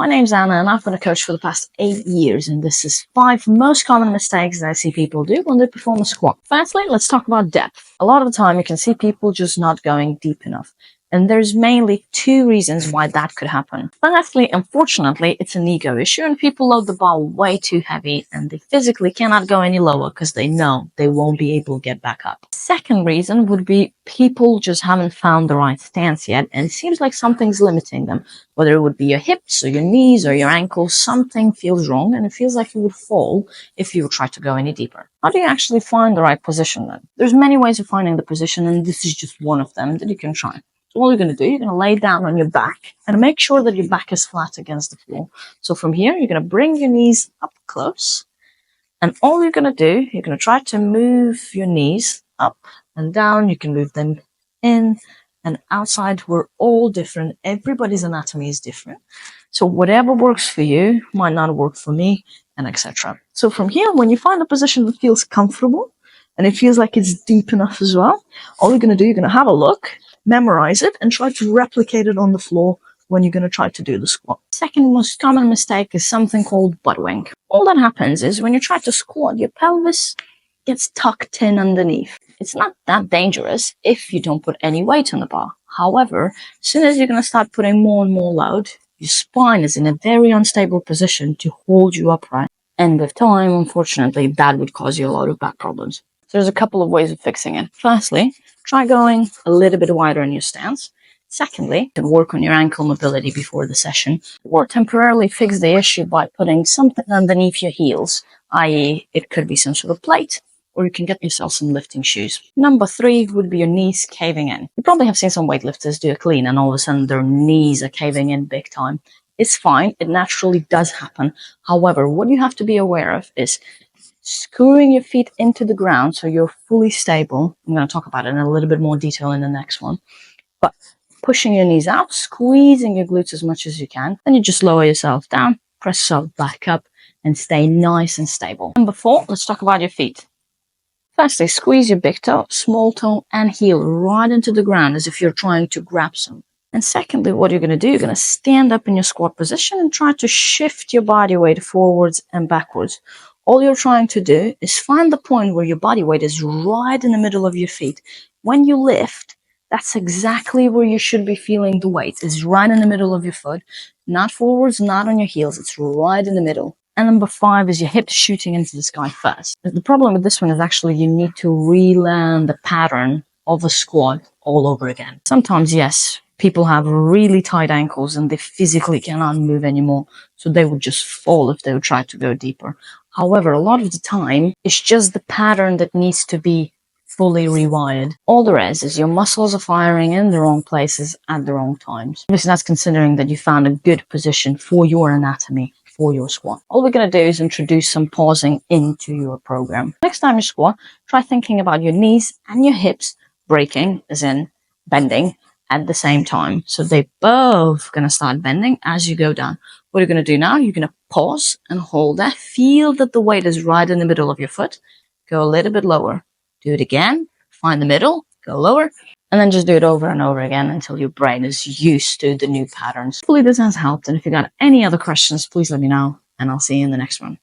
My name's Anna and I've been a coach for the past 8 years, and this is 5 most common mistakes that I see people do when they perform a squat. Firstly, let's talk about depth. A lot of the time you can see people just not going deep enough. And there's mainly 2 reasons why that could happen. Firstly, unfortunately, it's an ego issue and people load the bar way too heavy and they physically cannot go any lower because they know they won't be able to get back up. Second reason would be people just haven't found the right stance yet, and it seems like something's limiting them. Whether it would be your hips or your knees or your ankles, something feels wrong and it feels like you would fall if you try to go any deeper. How do you actually find the right position then? There's many ways of finding the position, and this is just one of them that you can try. So all you're going to do, you're going to lay down on your back and make sure that your back is flat against the floor. So from here, you're going to bring your knees up close. And all you're going to do, you're going to try to move your knees up and down. You can move them in and outside. We're all different. Everybody's anatomy is different. So whatever works for you might not work for me, and etc. So from here, when you find a position that feels comfortable and it feels like it's deep enough as well, all you're going to do, you're going to have a look, memorize it, and try to replicate it on the floor when you're going to try to do the squat. Second most common mistake is something called butt wink. All that happens is when you try to squat, your pelvis gets tucked in underneath. It's not that dangerous if you don't put any weight on the bar. However, as soon as you're going to start putting more and more load, your spine is in a very unstable position to hold you upright. And with time, unfortunately, that would cause you a lot of back problems. So there's a couple of ways of fixing it. Firstly, try going a little bit wider in your stance. Secondly, you can work on your ankle mobility before the session, or temporarily fix the issue by putting something underneath your heels, i.e. it could be some sort of plate, or you can get yourself some lifting shoes. Number 3 would be your knees caving in. You probably have seen some weightlifters do a clean and all of a sudden their knees are caving in big time. It's fine, it naturally does happen. However, what you have to be aware of is screwing your feet into the ground so you're fully stable. I'm going to talk about it in a little bit more detail in the next one. But pushing your knees out, squeezing your glutes as much as you can, then you just lower yourself down, press yourself back up, and stay nice and stable. Number 4, let's talk about your feet. Firstly, squeeze your big toe, small toe, and heel right into the ground as if you're trying to grab some. And secondly, what you're going to do, you're going to stand up in your squat position and try to shift your body weight forwards and backwards. All you're trying to do is find the point where your body weight is right in the middle of your feet. When you lift, that's exactly where you should be feeling the weight. It's right in the middle of your foot, not forwards, not on your heels. It's right in the middle. And number 5 is your hips shooting into the sky first. The problem with this one is actually you need to relearn the pattern of a squat all over again. Sometimes, yes, people have really tight ankles and they physically cannot move anymore, so they would just fall if they would try to go deeper. However, a lot of the time, it's just the pattern that needs to be fully rewired. All there is your muscles are firing in the wrong places at the wrong times. Obviously, that's considering that you found a good position for your anatomy, for your squat. All we're going to do is introduce some pausing into your program. Next time you squat, try thinking about your knees and your hips breaking, as in bending, at the same time. So they both going to start bending as you go down. What you're going to do now, you're going to pause and hold that. Feel that the weight is right in the middle of your foot. Go a little bit lower. Do it again. Find the middle. Go lower. And then just do it over and over again until your brain is used to the new patterns. Hopefully this has helped. And if you got any other questions, please let me know. And I'll see you in the next one.